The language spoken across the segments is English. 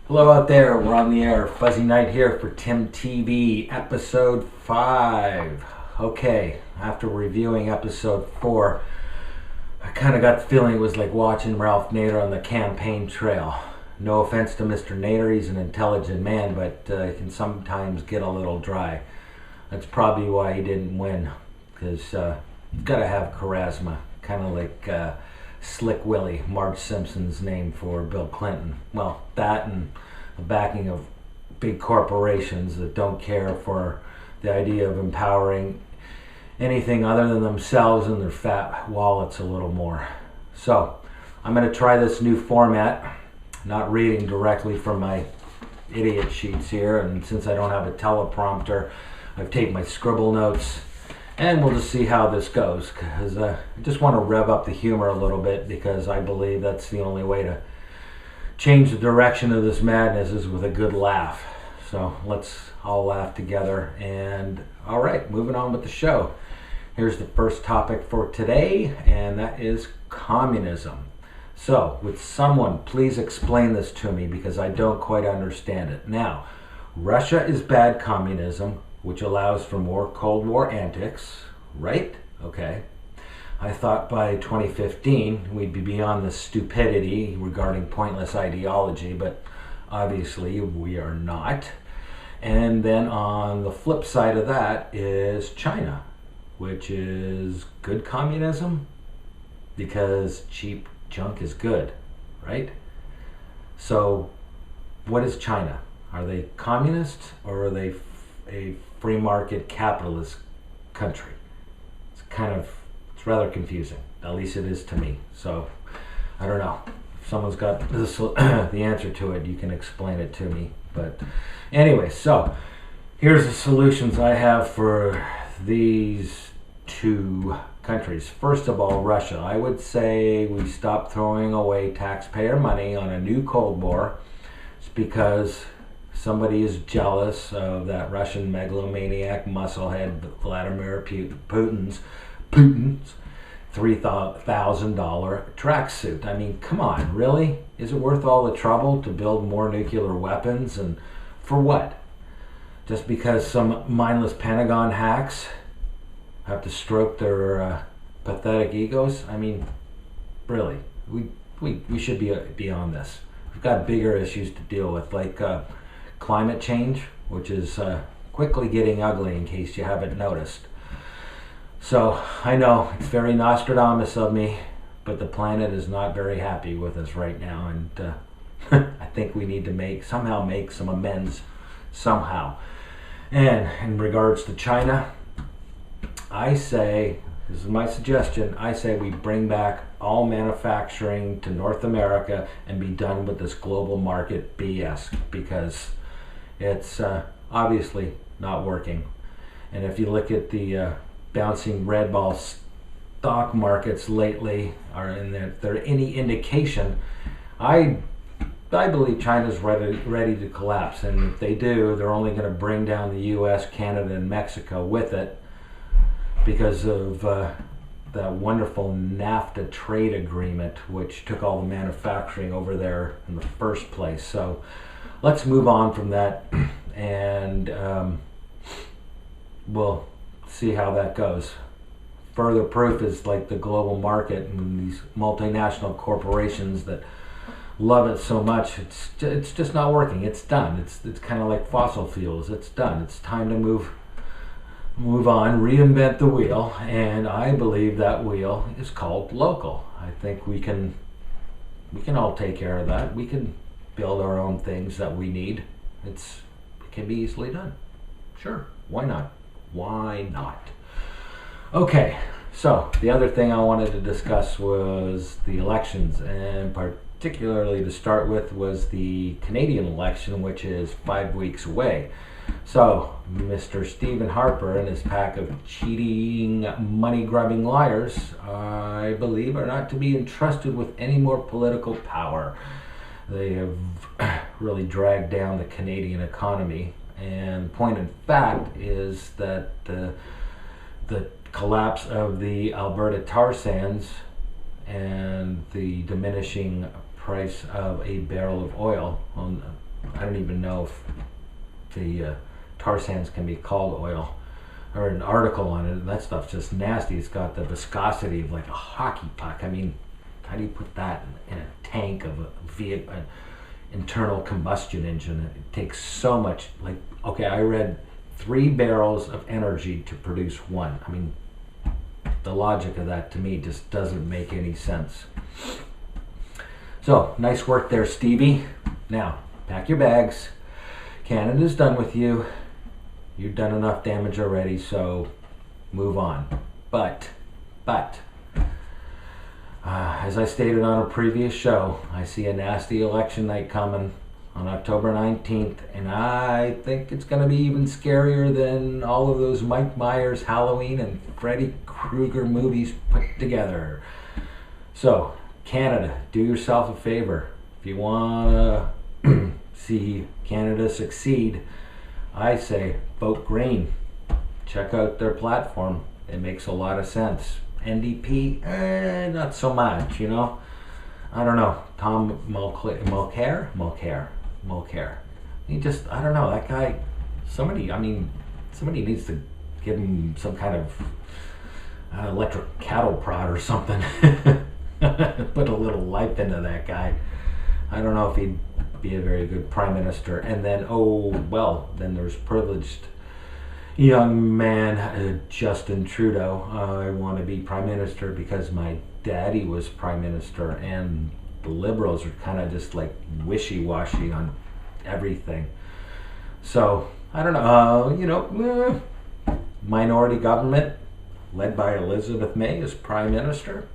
Hello out there, we're on the air. Fuzzy Knight here for TIMTV, episode 5. Okay, after reviewing episode 4, I kind of got the feeling it was like watching Ralph Nader on the campaign trail. No offense to Mr. Nader, he's an intelligent man, but he can sometimes get a little dry. That's probably why he didn't win, because you've got to have charisma, kind of like Slick Willie, Marge Simpson's name for Bill Clinton. Well, that and the backing of big corporations that don't care for the idea of empowering anything other than themselves and their fat wallets a little more. So, I'm going to try this new format, not reading directly from my idiot sheets here, and since I don't have a teleprompter, I've taped my scribble notes. And we'll just see how this goes, because I just want to rev up the humor a little bit, because I believe that's the only way to change the direction of this madness is with a good laugh. So let's all laugh together. And all right, moving on with the show. Here's the first topic for today, and that is communism. So would someone please explain this to me, because I don't quite understand it. Now, Russia is bad communism, which allows for more Cold War antics, right? Okay. I thought by 2015 we'd be beyond the stupidity regarding pointless ideology, but obviously we are not. And then on the flip side of that is China, which is good communism, because cheap junk is good, right? So what is China? Are they communist, or are they a free market capitalist country? It's rather confusing. At least it is to me. So I don't know. If someone's got this, the answer to it, you can explain it to me. But anyway, so here's the solutions I have for these two countries. First of all, Russia. I would say we stop throwing away taxpayer money on a new Cold War. It's because somebody is jealous of that Russian megalomaniac musclehead Vladimir Putin's $3,000 tracksuit. I mean, come on, really? Is it worth all the trouble to build more nuclear weapons? And for what? Just because some mindless Pentagon hacks have to stroke their pathetic egos? I mean, really, we should be beyond this. We've got bigger issues to deal with, like climate change, which is quickly getting ugly, in case you haven't noticed. So I know it's very Nostradamus of me, but the planet is not very happy with us right now, and I think we need to somehow make some amends somehow. And in regards to China, I say, this is my suggestion, I say we bring back all manufacturing to North America and be done with this global market BS, because it's obviously not working. And if you look at the bouncing red ball stock markets lately, or if they're any indication, I believe China's ready to collapse. And if they do, they're only going to bring down the U.S., Canada, and Mexico with it, because of that wonderful NAFTA trade agreement, which took all the manufacturing over there in the first place. So let's move on from that, and we'll see how that goes. Further proof is like the global market and these multinational corporations that love it so much. It's just not working. It's done. It's kind of like fossil fuels. It's done. It's time to move on, reinvent the wheel, and I believe that wheel is called local. I think we can all take care of that. We can build our own things that we need. It can be easily done. Sure, why not? Why not? Okay, so the other thing I wanted to discuss was the elections, and particularly to start with was the Canadian election, which is 5 weeks away. So Mr. Stephen Harper and his pack of cheating, money-grubbing liars, I believe, are not to be entrusted with any more political power. They have really dragged down the Canadian economy, and point in fact is that the collapse of the Alberta tar sands and the diminishing price of a barrel of oil I don't even know if the tar sands can be called oil, or an article on it, and that stuff's just nasty. It's got the viscosity of like a hockey puck. I mean, how do you put that in a tank of an internal combustion engine? It takes so much. Like, okay, I read 3 barrels of energy to produce 1. I mean, the logic of that to me just doesn't make any sense. So, nice work there, Stevie. Now, pack your bags. Canada's done with you. You've done enough damage already, so move on. But, as I stated on a previous show, I see a nasty election night coming on October 19th, and I think it's going to be even scarier than all of those Mike Myers, Halloween, and Freddy Krueger movies put together. So, Canada, do yourself a favor. If you want to see Canada succeed, I say vote Green. Check out their platform. It makes a lot of sense. NDP, not so much, you know. I don't know. Tom Mulcair. He just, I don't know, that guy, somebody needs to give him some kind of electric cattle prod or something. Put a little life into that guy. I don't know if he'd be a very good prime minister. And then, then there's privileged young man Justin Trudeau. I want to be prime minister because my daddy was prime minister, and the Liberals are kind of just like wishy-washy on everything. So I don't know. Minority government led by Elizabeth May as prime minister.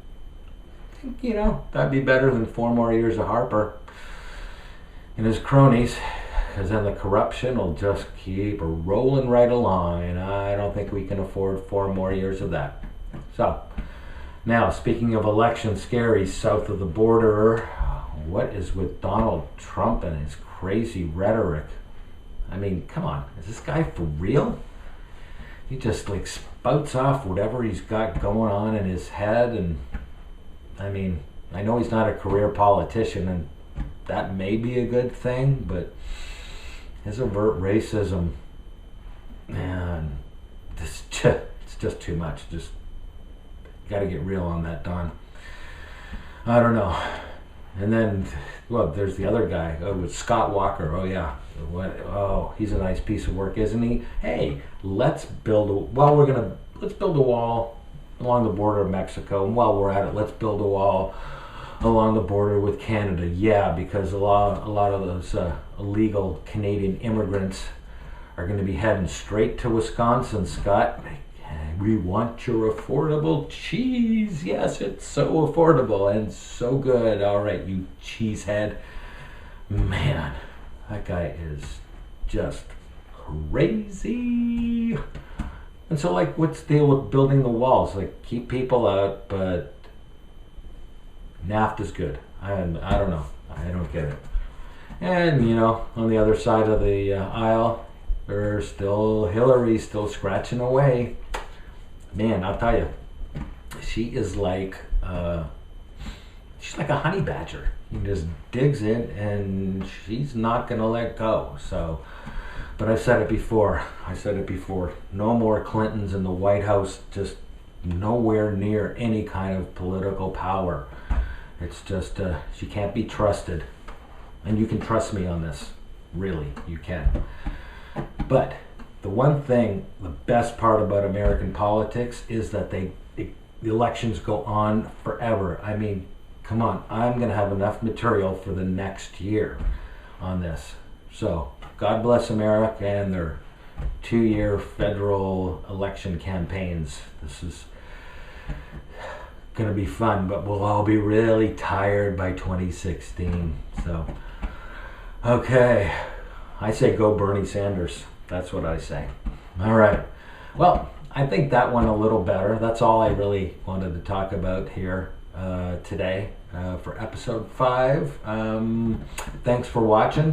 I think, that'd be better than 4 more years of Harper and his cronies, because then the corruption will just keep rolling right along, and I don't think we can afford 4 more years of that. So, now, speaking of election scaries south of the border, what is with Donald Trump and his crazy rhetoric? I mean, come on, is this guy for real? He just like spouts off whatever he's got going on in his head, and I mean, I know he's not a career politician, and that may be a good thing, but his overt racism, man, it's just too much. Just got to get real on that, Don. I don't know. And then, there's the other guy. With Scott Walker. Oh yeah. He's a nice piece of work, isn't he? Hey, let's build a wall along the border of Mexico. And while we're at it, let's build a wall along the border with Canada. Yeah, because a lot of those illegal Canadian immigrants are going to be heading straight to Wisconsin, Scott. We want your affordable cheese. Yes, it's so affordable and so good. All right, you cheesehead. Man, that guy is just crazy. And so, what's the deal with building the walls? Keep people out, but NAFTA's good. I don't know. I don't get it. And, on the other side of the aisle, there's still Hillary still scratching away. Man, I'll tell you, she's like a honey badger. He just digs in, and she's not going to let go. So, but I've said it before. No more Clintons in the White House, just nowhere near any kind of political power. It's just, she can't be trusted. And you can trust me on this. Really, you can. But the one thing, the best part about American politics is that the elections go on forever. I mean, come on, I'm going to have enough material for the next year on this. So, God bless America and their 2-year federal election campaigns. This is going to be fun, but we'll all be really tired by 2016. So, okay, I say go Bernie Sanders. That's what I say. All right. Well, I think that went a little better. That's all I really wanted to talk about here today for episode 5. Thanks for watching.